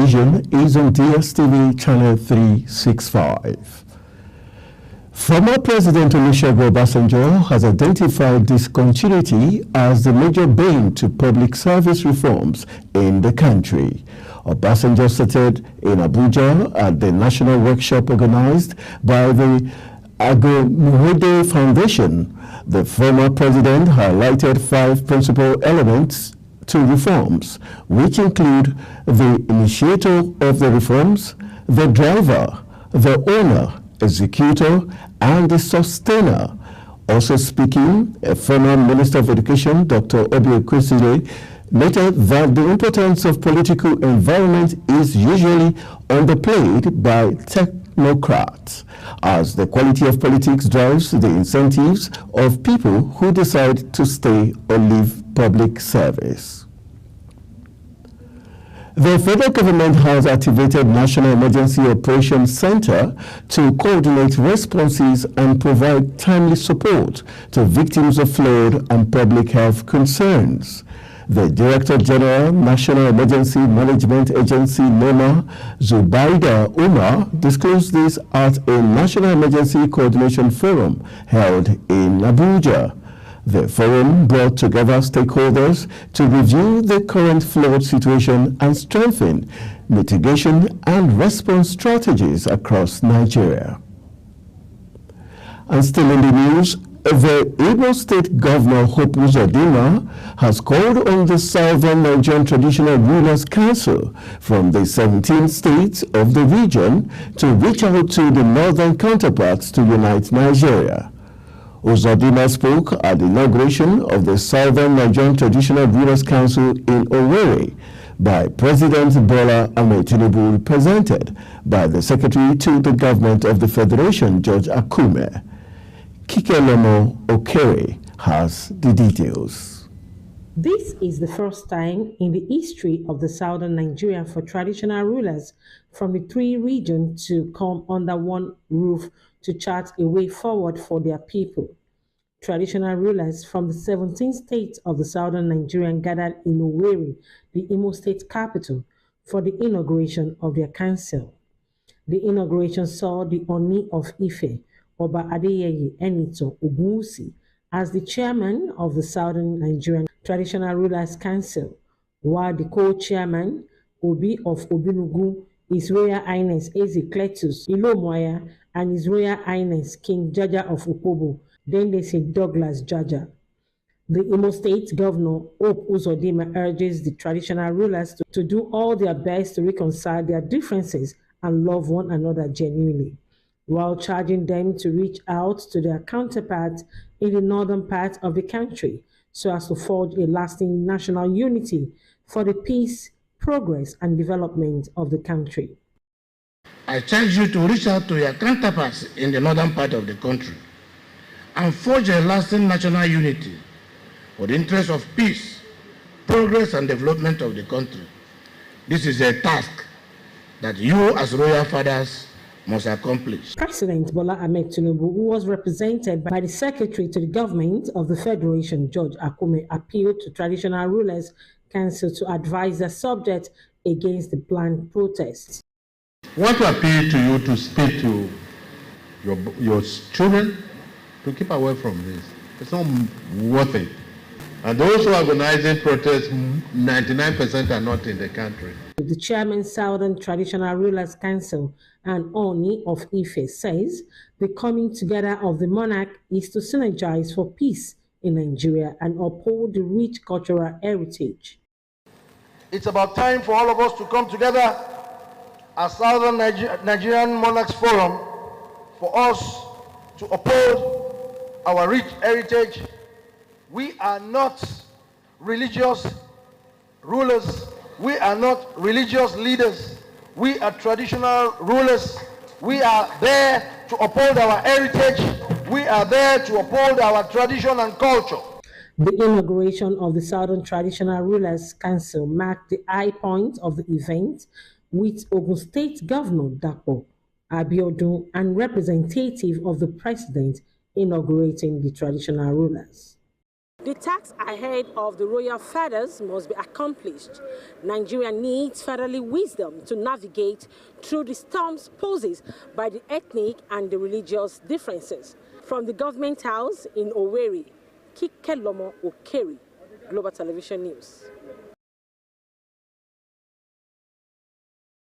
television is on DSTV channel 365. Former President Olusegun Obasanjo has identified discontinuity as the major bane to public service reforms in the country. Obasanjo stated in Abuja at the national workshop organized by the Midday Foundation. The former president highlighted 5 principal elements to reforms, which include the initiator of the reforms, the driver, the owner, executor, and the sustainer. Also speaking, a former Minister of Education, Dr. Obi Ekwesili, noted that the importance of political environment is usually underplayed by technocrats, as the quality of politics drives the incentives of people who decide to stay or leave public service. The federal government has activated National Emergency Operations Center to coordinate responses and provide timely support to victims of flood and public health concerns. The Director General, National Emergency Management Agency, NEMA, Zubaida Umar, disclosed this at a National Emergency Coordination Forum held in Abuja. The forum brought together stakeholders to review the current flood situation and strengthen mitigation and response strategies across Nigeria. And still in the news, the Imo State Governor Hope Uzodinma has called on the Southern Nigerian Traditional Rulers Council from the 17 states of the region to reach out to the northern counterparts to unite Nigeria. Uzodinma spoke at the inauguration of the Southern Nigerian Traditional Rulers Council in Owerri by President Bola Ahmed Tinubu, presented by the Secretary to the Government of the Federation, George Akume. Kikelemo Okere has the details. This is the first time in the history of the Southern Nigeria for traditional rulers from the 3 regions to come under one roof to chart a way forward for their people. Traditional rulers from the 17 states of the Southern Nigeria gathered in Owerri, the Imo State capital, for the inauguration of their council. The inauguration saw the Oni of Ife, Oba Adeyeye Enito Ogunwusi, as the chairman of the Southern Nigerian Traditional Rulers Council, while the co-chairman, Obi of Obinugu, His Royal Highness Eze Cletus Ilomoya, and His Royal Highness King Jaja of Opobo, then they say Douglas Jaja. The Imo State Governor, Hope Uzodinma, urges the traditional rulers to do all their best to reconcile their differences and love one another genuinely, while charging them to reach out to their counterparts in the northern part of the country so as to forge a lasting national unity for the peace, progress, and development of the country. I charge you to reach out to your counterparts in the northern part of the country and forge a lasting national unity for the interest of peace, progress, and development of the country. This is a task that you as royal fathers must accomplish. President Bola Ahmed Tinubu, who was represented by the Secretary to the Government of the Federation, George Akume, appealed to Traditional Rulers Council to advise the subject against the planned protests. I want to appeal to you to speak to your children to keep away from this. It's not worth it. And those who are organizing protests, 99% are not in the country. The chairman, Southern Traditional Rulers Council and Oni of Ife, says the coming together of the monarch is to synergize for peace in Nigeria and uphold the rich cultural heritage. It's about time for all of us to come together as Southern Nigerian Monarchs Forum for us to uphold our rich heritage. We are not religious rulers. We are not religious leaders. We are traditional rulers. We are there to uphold our heritage. We are there to uphold our tradition and culture. The inauguration of the Southern Traditional Rulers Council marked the high point of the event, with Ogun State Governor Dapo Abiodun and representative of the President inaugurating the traditional rulers. The task ahead of the royal fathers must be accomplished. Nigeria needs fatherly wisdom to navigate through the storms posed by the ethnic and the religious differences. From the government house in Owerri, Kikelomo Okeri, Global Television News.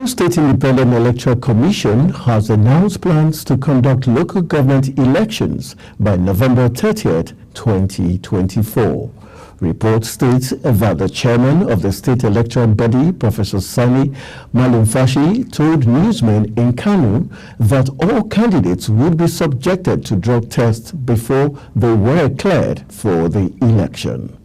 The State Independent Electoral Commission has announced plans to conduct local government elections by November 30th, 2024. Report states that the chairman of the state electoral body, Professor Sani Malumfashi, told newsmen in Kano that all candidates would be subjected to drug tests before they were cleared for the election.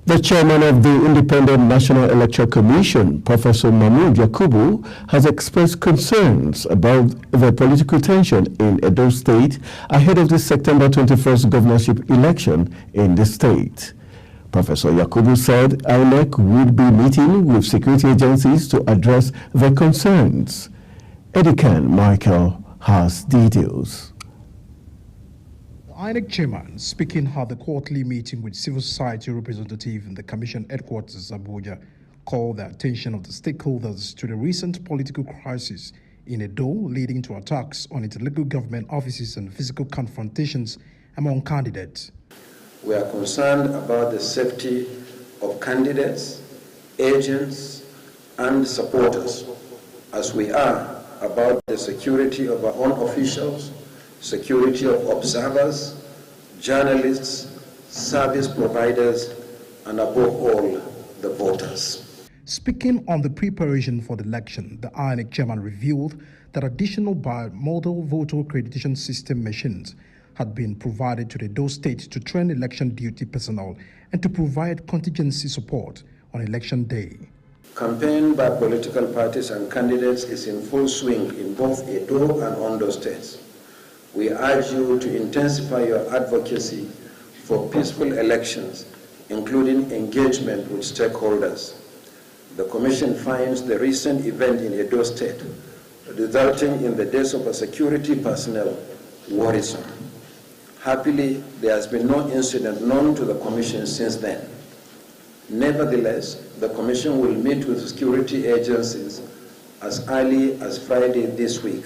The chairman of the Independent National Electoral Commission, Professor Mahmood Yakubu, has expressed concerns about the political tension in Edo State ahead of the September 21st governorship election in the state. Professor Yakubu said INEC would be meeting with security agencies to address their concerns. Edikan Michael has details. INEC chairman, speaking at the quarterly meeting with civil society representatives in the commission headquarters Abuja, called the attention of the stakeholders to the recent political crisis in Edo, leading to attacks on its local government offices and physical confrontations among candidates. We are concerned about the safety of candidates, agents, and supporters, as we are about the security of our own officials, security of observers, journalists, service providers, and above all, the voters. Speaking on the preparation for the election, the INEC chairman revealed that additional bimodal voter accreditation system machines had been provided to the Edo State to train election duty personnel and to provide contingency support on election day. Campaign by political parties and candidates is in full swing in both Edo and Ondo states. We urge you to intensify your advocacy for peaceful elections, including engagement with stakeholders. The Commission finds the recent event in Edo State, resulting in the deaths of a security personnel, worrisome. Happily, there has been no incident known to the Commission since then. Nevertheless, the Commission will meet with security agencies as early as Friday this week,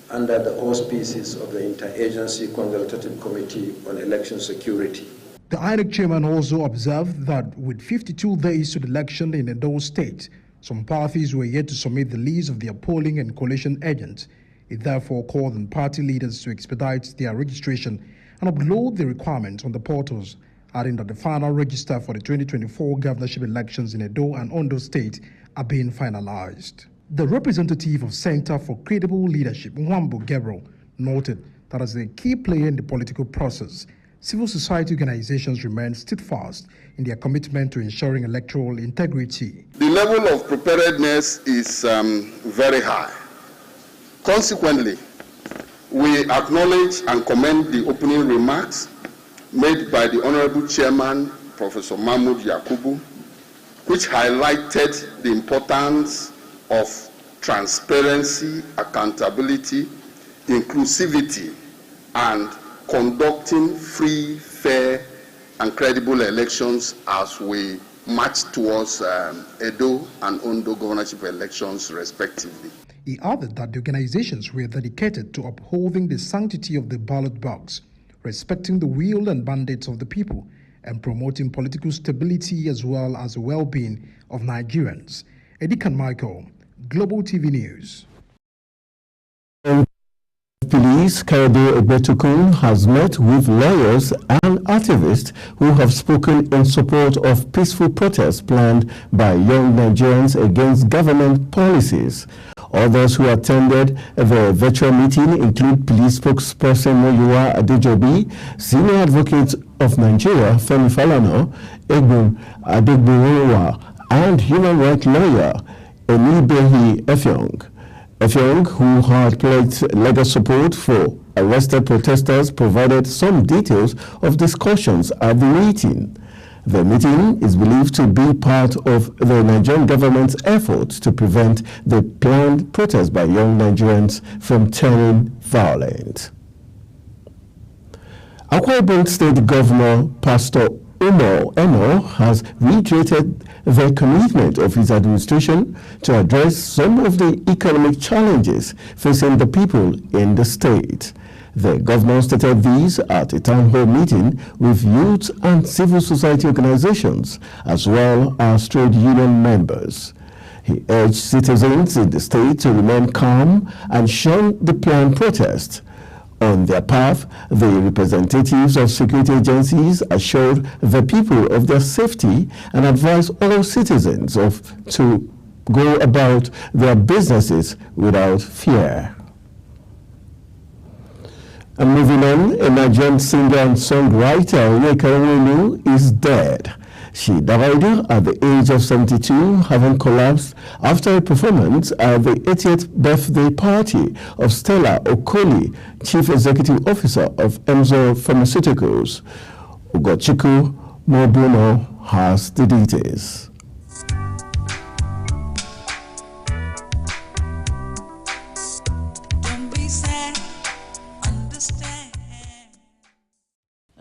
under the auspices of the Interagency Consultative Committee on Election Security. The INEC chairman also observed that with 52 days to the election in Edo State, some parties were yet to submit the list of their polling and coalition agents. It therefore called on party leaders to expedite their registration and upload the requirements on the portals, adding that the final register for the 2024 governorship elections in Edo and Ondo State are being finalized. The representative of Center for Credible Leadership, Nwambo Gabriel, noted that as a key player in the political process, civil society organizations remain steadfast in their commitment to ensuring electoral integrity. The level of preparedness is very high. Consequently, we acknowledge and commend the opening remarks made by the Honorable Chairman, Professor Mahmood Yakubu, which highlighted the importance of transparency, accountability, inclusivity, and conducting free, fair, and credible elections as we march towards Edo and Ondo governorship elections, respectively. He added that the organizations were dedicated to upholding the sanctity of the ballot box, respecting the will and mandates of the people, and promoting political stability as well as the well-being of Nigerians. Edikan Michael, Global TV News. Police Kayode Egbetukun has met with lawyers and activists who have spoken in support of peaceful protests planned by young Nigerians against government policies. Others who attended the virtual meeting include police spokesperson Moyuwa Adejobi, senior advocate of Nigeria Femi Falana, Egbon Adegborowa, and human rights lawyer Enibehi Effiong. Effiong, who had pledged legal support for arrested protesters, provided some details of discussions at the meeting. The meeting is believed to be part of the Nigerian government's efforts to prevent the planned protest by young Nigerians from turning violent. Akwa Ibom State Governor Pastor Umo Eno has reiterated the commitment of his administration to address some of the economic challenges facing the people in the state. The governor stated these at a town hall meeting with youth and civil society organizations as well as trade union members. He urged citizens in the state to remain calm and shun the planned protest. On their path, the representatives of security agencies assured the people of their safety and advised all citizens to go about their businesses without fear. And moving on, a Nigerian singer and songwriter Onyeka Onwenu is dead. She died at the age of 72, having collapsed after a performance at the 80th birthday party of Stella Okoli, Chief Executive Officer of Emzo Pharmaceuticals. Ugochukwu Mobuno has the details.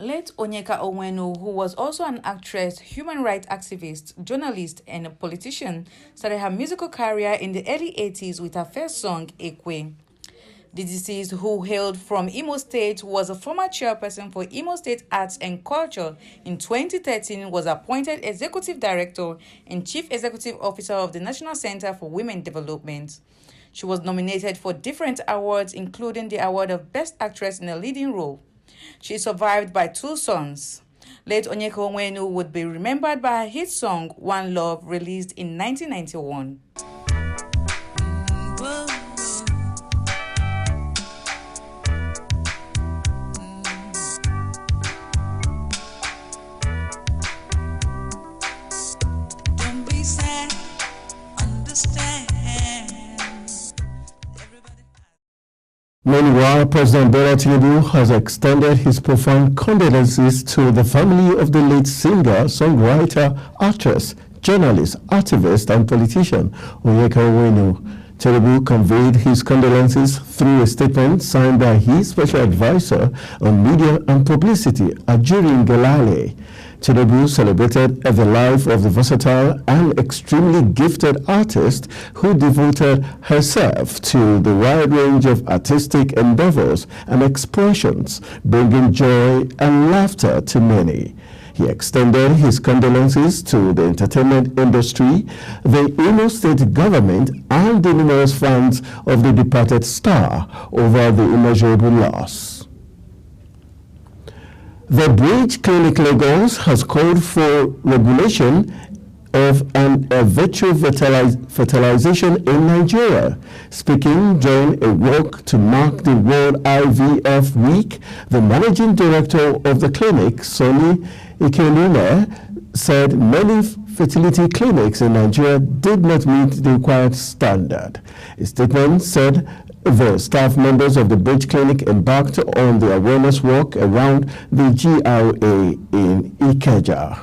Late Onyeka Onwenu, who was also an actress, human rights activist, journalist, and a politician, started her musical career in the early 80s with her first song, Ekwe. The deceased, who hailed from Imo State, was a former chairperson for Imo State Arts and Culture. In 2013, was appointed Executive Director and Chief Executive Officer of the National Center for Women Development. She was nominated for different awards, including the award of Best Actress in a Leading Role. She is survived by 2 sons. Late Onyeka Onwenu would be remembered by her hit song, One Love, released in 1991. Don't be sad, understand. Meanwhile, President Bola Tinubu has extended his profound condolences to the family of the late singer, songwriter, actress, journalist, activist, and politician Onyeka Onwenu. Tinubu conveyed his condolences through a statement signed by his special advisor on media and publicity, Ajuri Ngelale. Tinubu celebrated the life of the versatile and extremely gifted artist who devoted herself to the wide range of artistic endeavors and expressions, bringing joy and laughter to many. He extended his condolences to the entertainment industry, the Imo State government, and the numerous fans of the departed star over the immeasurable loss. The Bridge Clinic Lagos has called for regulation of virtual fertilization in Nigeria. Speaking during a walk to mark the World IVF Week, the managing director of the clinic, Sonny Ikelule, said many fertility clinics in Nigeria did not meet the required standard. A statement said the staff members of the Bridge Clinic embarked on the awareness walk around the GRA in Ikeja.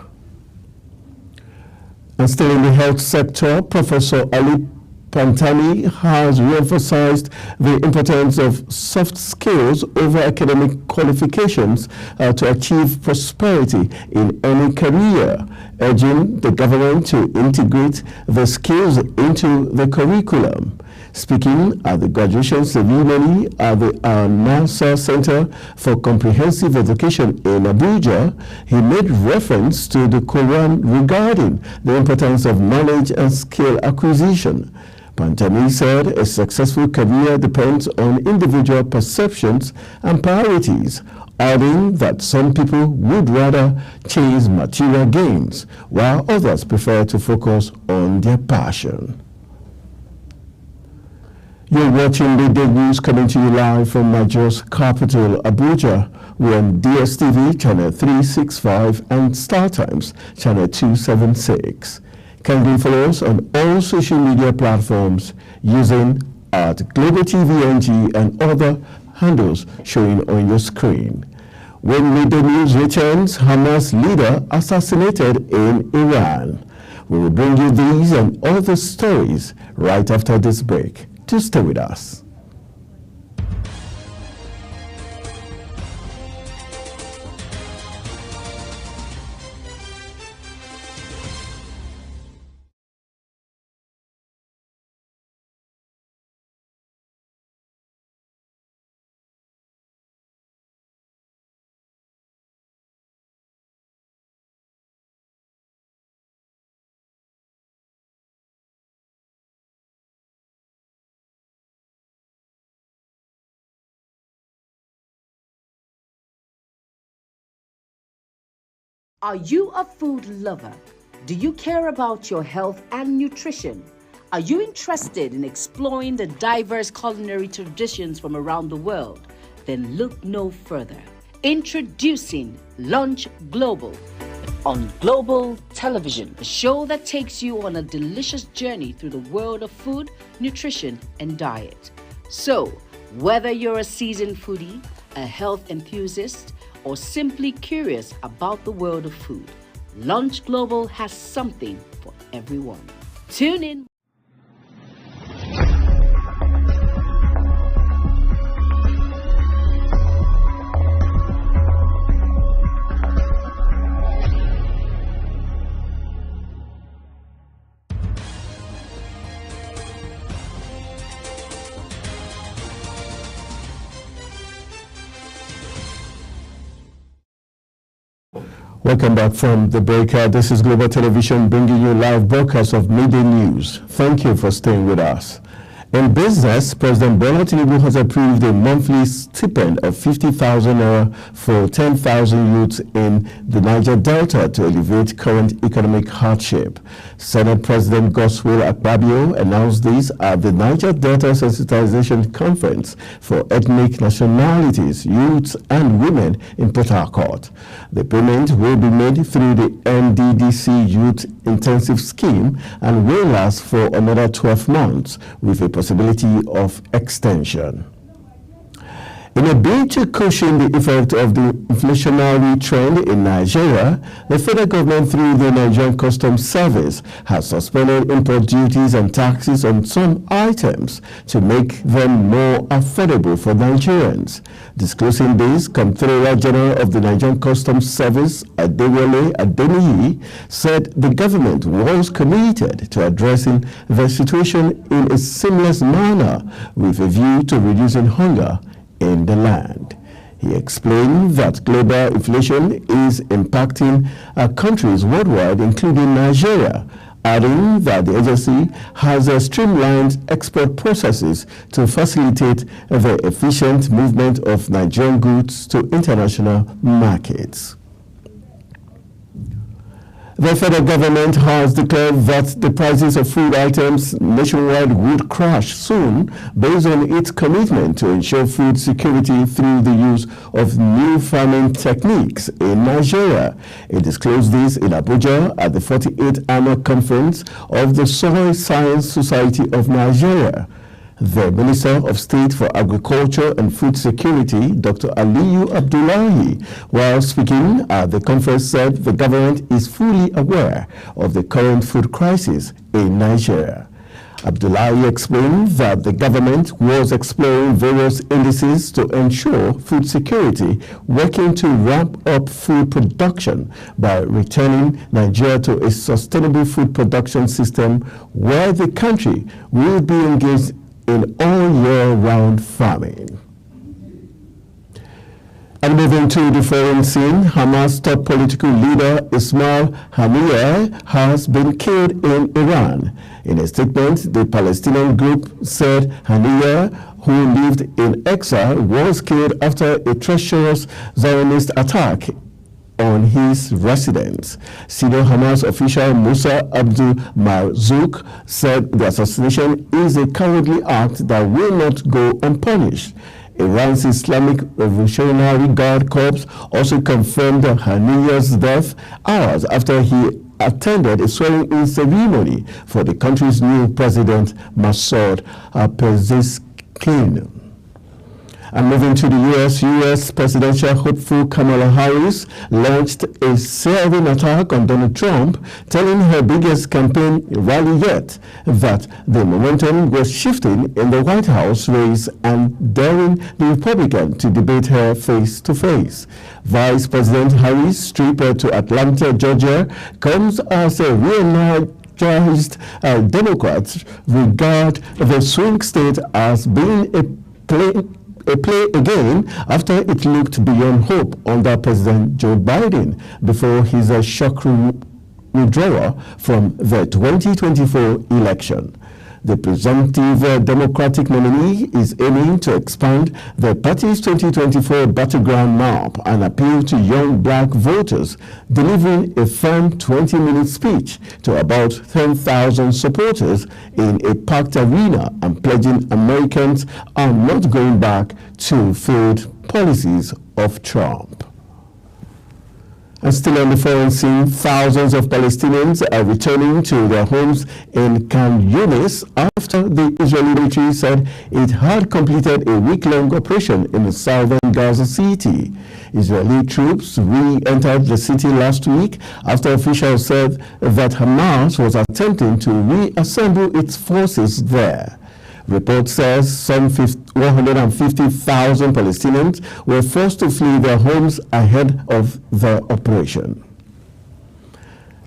And still in the health sector, Professor Ali Pantami has re-emphasized the importance of soft skills over academic qualifications to achieve prosperity in any career, urging the government to integrate the skills into the curriculum. Speaking at the graduation ceremony at the NASA Center for Comprehensive Education in Abuja, he made reference to the Quran regarding the importance of knowledge and skill acquisition. Pantami said a successful career depends on individual perceptions and priorities, adding that some people would rather chase material gains, while others prefer to focus on their passion. You're watching Midday News coming to you live from Nigeria's capital, Abuja. We're on DSTV channel 365 and StarTimes channel 276. Kindly follow us on all social media platforms using @GlobalTVNG and other handles showing on your screen. When Midday News returns, Hamas leader assassinated in Iran. We will bring you these and other stories right after this break. To stay with us. Are you a food lover? Do you care about your health and nutrition? Are you interested in exploring the diverse culinary traditions from around the world? Then look no further. Introducing Lunch Global on Global Television, a show that takes you on a delicious journey through the world of food, nutrition, and diet. So, whether you're a seasoned foodie, a health enthusiast, or simply curious about the world of food, Lunch Global has something for everyone. Tune in. Welcome back from the break. This is Global Television bringing you live broadcasts of Midday News. Thank you for staying with us. In business, President Bola Tinubu has approved a monthly stipend of 50,000 naira for 10,000 youths in the Niger Delta to alleviate current economic hardship. Senate President Godswill Akpabio announced this at the Niger Delta Sensitization Conference for Ethnic Nationalities, Youths and Women in Port Harcourt. The payment will be made through the NDDC Youth Intensive Scheme and will last for another 12 months with a possibility of extension. In a bid to cushion the effect of the inflationary trend in Nigeria, the federal government through the Nigerian Customs Service has suspended import duties and taxes on some items to make them more affordable for Nigerians. Disclosing this, Comptroller General of the Nigerian Customs Service, Adewale Adeniyi, said the government was committed to addressing the situation in a seamless manner with a view to reducing hunger in the land. He explained that global inflation is impacting countries worldwide, including Nigeria, adding that the agency has streamlined export processes to facilitate the efficient movement of Nigerian goods to international markets. The federal government has declared that the prices of food items nationwide would crash soon based on its commitment to ensure food security through the use of new farming techniques in Nigeria. It disclosed this in Abuja at the 48th Annual Conference of the Soil Science Society of Nigeria. The Minister of State for Agriculture and Food Security, Dr. Aliyu Abdullahi, while speaking at the conference, said the government is fully aware of the current food crisis in Nigeria. Abdullahi explained that the government was exploring various indices to ensure food security, working to ramp up food production by returning Nigeria to a sustainable food production system where the country will be engaged in all-year-round farming. And moving to the foreign scene, Hamas top political leader Ismail Haniyeh has been killed in Iran. In a statement, the Palestinian group said Haniyeh, who lived in exile, was killed after a treacherous Zionist attack on his residence. Senior Hamas official Musa Abdul Marzouk said the assassination is a cowardly act that will not go unpunished. Iran's Islamic Revolutionary Guard Corps also confirmed Haniyeh's death hours after he attended a swearing-in ceremony for the country's new president, Masoud Pezeshkian. And moving to the U.S. presidential hopeful Kamala Harris launched a searing attack on Donald Trump, telling her biggest campaign rally yet that the momentum was shifting in the White House race and daring the Republican to debate her face to face. Vice President Harris' trip to Atlanta, Georgia, comes as a re-energized Democrats regard the swing state as being a play again after it looked beyond hope under President Joe Biden before his shock withdrawal from the 2024 election. The presumptive Democratic nominee is aiming to expand the party's 2024 battleground map and appeal to young black voters, delivering a firm 20-minute speech to about 10,000 supporters in a packed arena and pledging Americans are not going back to failed policies of Trump. And still on the foreign scene, thousands of Palestinians are returning to their homes in Khan Yunis after the Israeli military said it had completed a week-long operation in the southern Gaza city. Israeli troops re-entered the city last week after officials said that Hamas was attempting to reassemble its forces there. Report says some 150,000 Palestinians were forced to flee their homes ahead of the operation.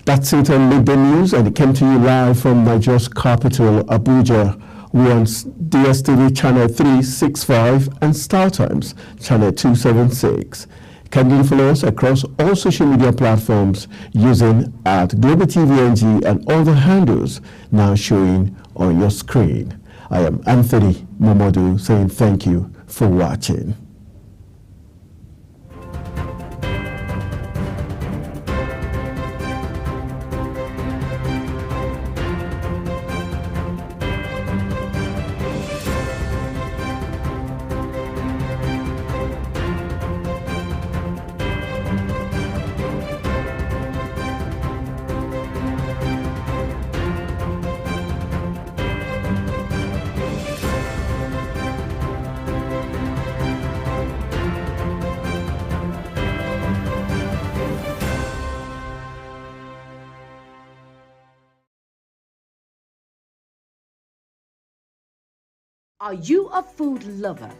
That's it on Midday News, and it came to you live from Nigeria's capital, Abuja. We're on DSTV channel 365 and StarTimes channel 276. Kindly follow us across all social media platforms using @GlobalTVNG and all the handles now showing on your screen. I am Anthony Momodu saying thank you for watching. Are you a food lover?